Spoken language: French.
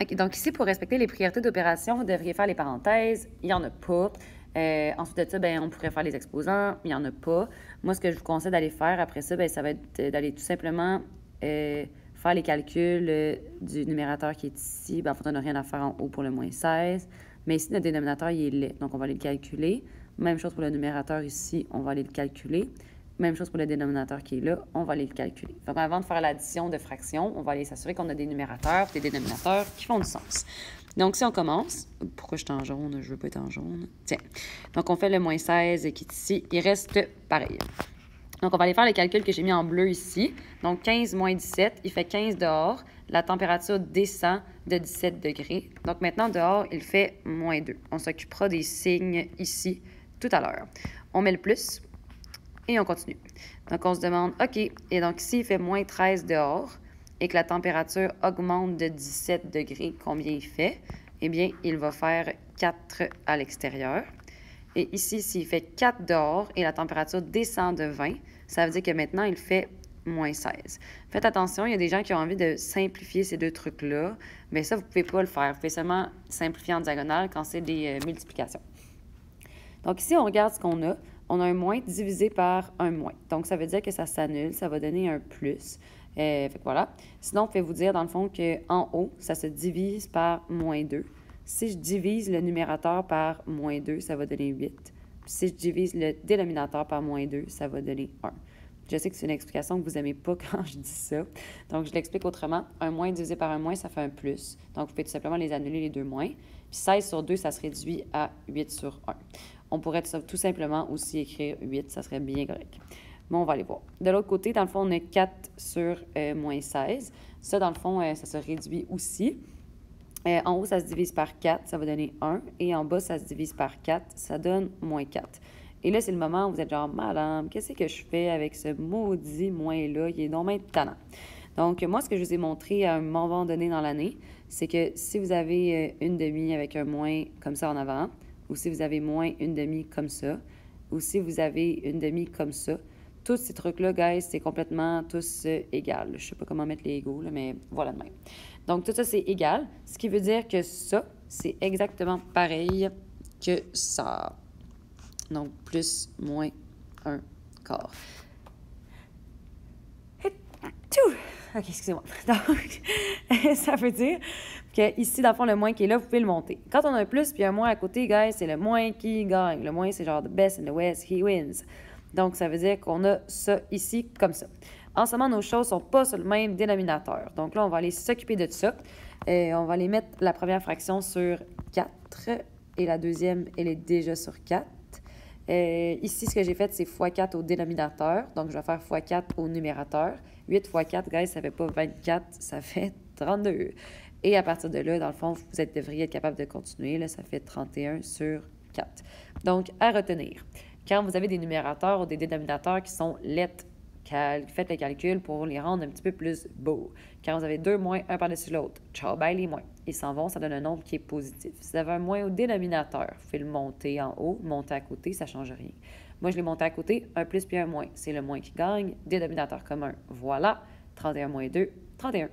OK, donc ici, pour respecter les priorités d'opération, vous devriez faire les parenthèses. Il n'y en a pas. Ensuite de ça, ben, on pourrait faire les exposants. Il n'y en a pas. Moi, ce que je vous conseille d'aller faire après ça, ben, ça va être d'aller tout simplement faire les calculs du numérateur qui est ici. Ben, en fait, on n'a rien à faire en haut pour le moins 16. Mais ici, notre dénominateur, il est laid. Donc, on va aller le calculer. Même chose pour le numérateur ici, on va aller le calculer. Même chose pour le dénominateur qui est là, on va aller le calculer. Donc, avant de faire l'addition de fractions, on va aller s'assurer qu'on a des numérateurs et des dénominateurs qui font du sens. Donc, si on commence, pourquoi je suis en jaune? Je ne veux pas être en jaune. Tiens. Donc, on fait le moins 16 qui est ici. Il reste pareil. Donc, on va aller faire le calcul que j'ai mis en bleu ici. Donc, 15 moins 17, il fait 15 dehors. La température descend de 17 degrés. Donc, maintenant, dehors, il fait moins 2. On s'occupera des signes ici tout à l'heure. On met le plus. Et on continue. Donc, on se demande, OK, et donc ici, il fait moins 13 dehors et que la température augmente de 17 degrés, combien il fait? Eh bien, il va faire 4 à l'extérieur. Et ici, s'il fait 4 dehors et la température descend de 20, ça veut dire que maintenant, il fait moins 16. Faites attention, il y a des gens qui ont envie de simplifier ces deux trucs-là, mais ça, vous ne pouvez pas le faire. Vous pouvez seulement simplifier en diagonale quand c'est des multiplications. Donc ici, on regarde ce qu'on a. On a un moins divisé par un moins. Donc, ça veut dire que ça s'annule, ça va donner un plus. Fait que voilà. Sinon, on peut vous dire, dans le fond, qu'en haut, ça se divise par moins 2. Si je divise le numérateur par moins 2, ça va donner 8. Puis si je divise le dénominateur par moins 2, ça va donner 1. Je sais que c'est une explication que vous n'aimez pas quand je dis ça. Donc, je l'explique autrement. Un moins divisé par un moins, ça fait un plus. Donc, vous pouvez tout simplement les annuler, les deux moins. Puis 16 sur 2, ça se réduit à 8 sur 1. On pourrait tout simplement aussi écrire 8, ça serait bien correct. Mais on va aller voir. De l'autre côté, dans le fond, on a 4 sur moins 16. Ça, dans le fond, ça se réduit aussi. En haut, ça se divise par 4, ça va donner 1. Et en bas, ça se divise par 4, ça donne moins 4. Et là, c'est le moment où vous êtes genre, madame, qu'est-ce que je fais avec ce maudit moins-là? Il est donc bien tannant. Donc, moi, ce que je vous ai montré à un moment donné dans l'année, c'est que si vous avez une demi avec un moins comme ça en avant, ou si vous avez moins une demi comme ça, ou si vous avez une demi comme ça, tous ces trucs-là, guys, c'est complètement tous égal. Je ne sais pas comment mettre les égaux, là, mais voilà de même. Donc, tout ça, c'est égal, ce qui veut dire que ça, c'est exactement pareil que ça. Donc, plus, moins, 1 quart. OK, excusez-moi. Donc, ça veut dire que ici, dans le fond, le moins qui est là, vous pouvez le monter. Quand on a un plus puis un moins à côté, guys, c'est le moins qui gagne. Le moins, c'est genre the best in the West, he wins. Donc, ça veut dire qu'on a ça ici comme ça. En ce moment, nos choses ne sont pas sur le même dénominateur. Donc là, on va aller s'occuper de ça. On va aller mettre la première fraction sur 4 et la deuxième, elle est déjà sur 4. Ici, ce que j'ai fait, c'est x4 au dénominateur. Donc, je vais faire x4 au numérateur. 8 x 4, guys, ça ne fait pas 24, ça fait 32. Et à partir de là, dans le fond, vous devriez être capable de continuer. Là, ça fait 31 sur 4. Donc, à retenir, quand vous avez des numérateurs ou des dénominateurs qui sont lettres, faites le calcul pour les rendre un petit peu plus beaux. Quand vous avez deux moins, un par-dessus l'autre, ciao, bye les moins. Ils s'en vont, ça donne un nombre qui est positif. Si vous avez un moins au dénominateur, vous pouvez le monter en haut, monter à côté, ça ne change rien. Moi, je l'ai monté à côté, un plus puis un moins. C'est le moins qui gagne, dénominateur commun. Voilà, 31 moins 2, 31.